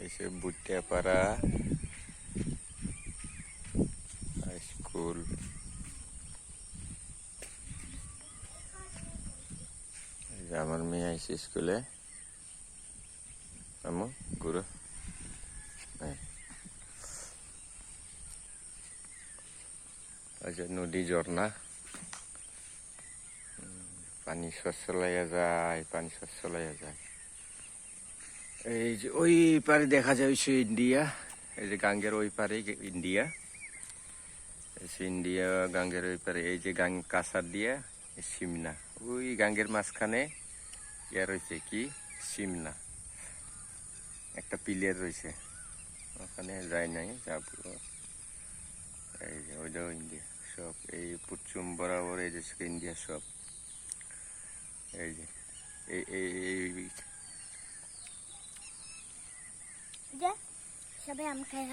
ऐसे भुट्टियापाड़ा स्कूल আমার মেয়ে আইসি স্কুলে আমু গুরু নদী ঝর্ণা পানি সচ্ছলাইয়া যায় এই যে ওই পারে দেখা যায় ইন্ডিয়া এই যে গাঙ্গের ওই পারে ইন্ডিয়া ইন্ডিয়া গাঙ্গের ওই পারে এই যে গাং কাছার দিয়া সিমনা ওই গাঙ্গের মাঝখানে ইয়া রয়েছে কি সিমনা একটা পিলিয়ার রয়েছে ওখানে যায় নাই যাবো এই যে ওইটাও ইন্ডিয়া সব এই পশ্চিম বরাবর এই যে ইন্ডিয়া সব এই যে সবাই আম খাই